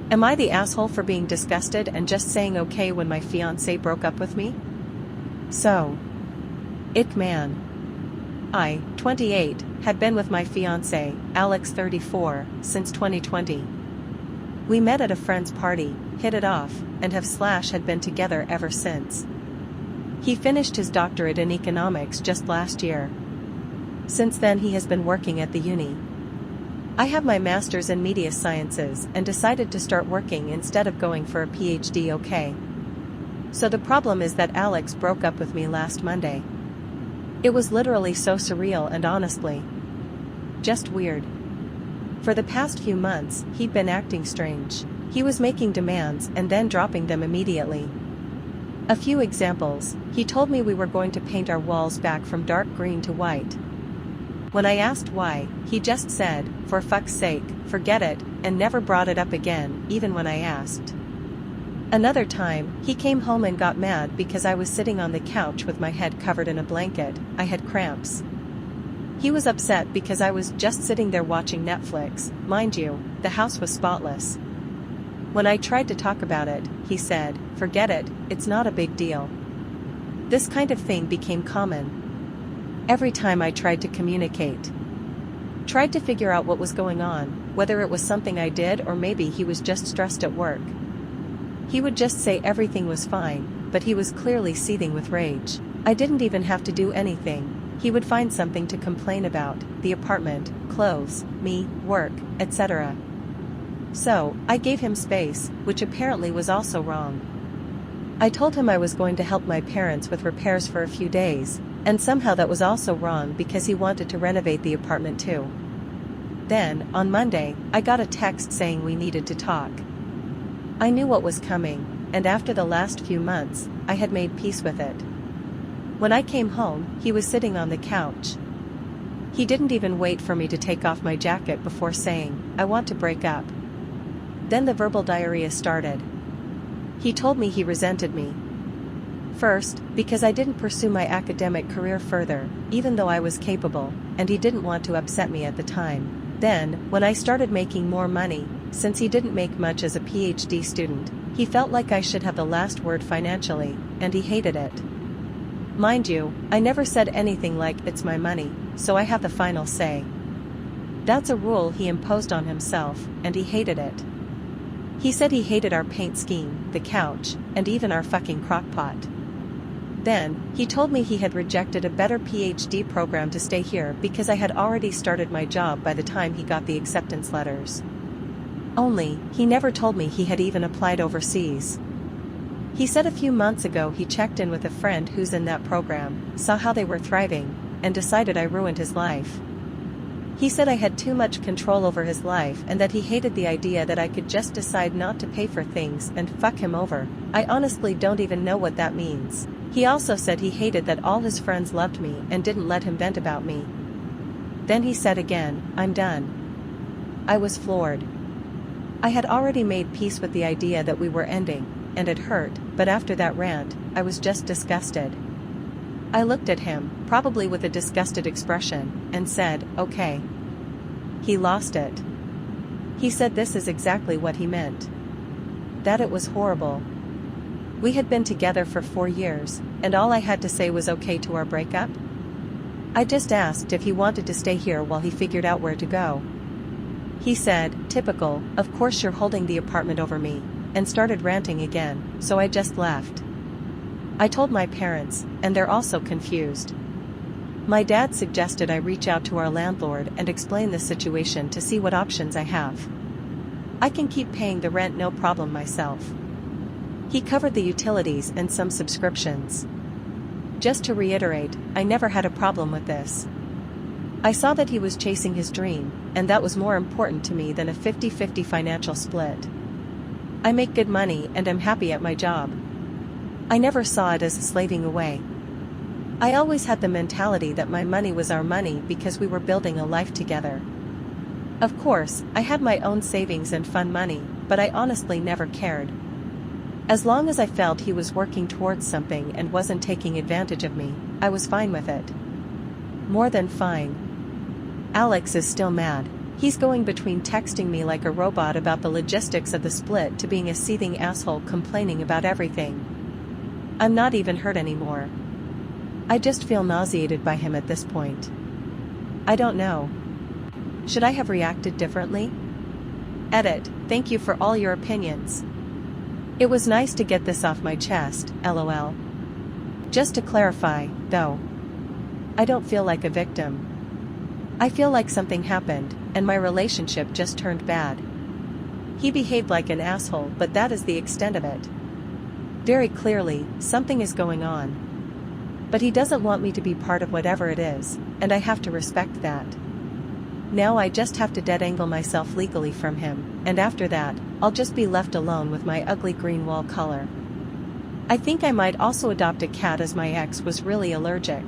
Am I the asshole for being disgusted and just saying okay when my fiancé broke up with me? So. Man. I, 28, had been with my fiancé, Alex 34, since 2020. We met at a friend's party, hit it off, and had been together ever since. He finished his doctorate in economics just last year. Since then he has been working at the uni. I have my master's in media sciences and decided to start working instead of going for a PhD. Okay. So the problem is that Alex broke up with me last Monday. It was literally so surreal and honestly just weird. For the past few months, he'd been acting strange. He was making demands and then dropping them immediately. A few examples: he told me we were going to paint our walls back from dark green to white. When I asked why, he just said, "For fuck's sake, forget it," and never brought it up again, even when I asked. Another time, he came home and got mad because I was sitting on the couch with my head covered in a blanket. I had cramps. He was upset because I was just sitting there watching Netflix. Mind you, the house was spotless. When I tried to talk about it, he said, "Forget it, it's not a big deal." This kind of thing became common. Every time I tried to communicate, tried to figure out what was going on, whether it was something I did or maybe he was just stressed at work, he would just say everything was fine, but he was clearly seething with rage. I didn't even have to do anything. He would find something to complain about: the apartment, clothes, me, work, etc. So, I gave him space, which apparently was also wrong. I told him I was going to help my parents with repairs for a few days, and somehow that was also wrong because he wanted to renovate the apartment too. Then, on Monday, I got a text saying we needed to talk. I knew what was coming, and after the last few months, I had made peace with it. When I came home, he was sitting on the couch. He didn't even wait for me to take off my jacket before saying, "I want to break up." Then the verbal diarrhea started. He told me he resented me. First, because I didn't pursue my academic career further, even though I was capable, and he didn't want to upset me at the time. Then, when I started making more money, since he didn't make much as a PhD student, he felt like I should have the last word financially, and he hated it. Mind you, I never said anything like, "It's my money, so I have the final say." That's a rule he imposed on himself, and he hated it. He said he hated our paint scheme, the couch, and even our fucking crockpot. Then, he told me he had rejected a better PhD program to stay here because I had already started my job by the time he got the acceptance letters. Only, he never told me he had even applied overseas. He said a few months ago he checked in with a friend who's in that program, saw how they were thriving, and decided I ruined his life. He said I had too much control over his life and that he hated the idea that I could just decide not to pay for things and fuck him over. I honestly don't even know what that means. He also said he hated that all his friends loved me and didn't let him vent about me. Then he said again, "I'm done." I was floored. I had already made peace with the idea that we were ending, and it hurt, but after that rant, I was just disgusted. I looked at him, probably with a disgusted expression, and said, "Okay." He lost it. He said this is exactly what he meant. That it was horrible. We had been together for 4 years, and all I had to say was okay to our breakup? I just asked if he wanted to stay here while he figured out where to go. He said, "Typical, of course you're holding the apartment over me," and started ranting again, so I just left. I told my parents, and they're also confused. My dad suggested I reach out to our landlord and explain the situation to see what options I have. I can keep paying the rent no problem myself. He covered the utilities and some subscriptions. Just to reiterate, I never had a problem with this. I saw that he was chasing his dream, and that was more important to me than a 50-50 financial split. I make good money and am happy at my job. I never saw it as slaving away. I always had the mentality that my money was our money because we were building a life together. Of course, I had my own savings and fun money, but I honestly never cared. As long as I felt he was working towards something and wasn't taking advantage of me, I was fine with it. More than fine. Alex is still mad. He's going between texting me like a robot about the logistics of the split to being a seething asshole complaining about everything. I'm not even hurt anymore. I just feel nauseated by him at this point. I don't know. Should I have reacted differently? Edit, thank you for all your opinions. It was nice to get this off my chest, lol. Just to clarify, though, I don't feel like a victim. I feel like something happened, and my relationship just turned bad. He behaved like an asshole, but that is the extent of it. Very clearly, something is going on. But he doesn't want me to be part of whatever it is, and I have to respect that. Now I just have to detangle myself legally from him, and after that, I'll just be left alone with my ugly green wall color. I think I might also adopt a cat as my ex was really allergic.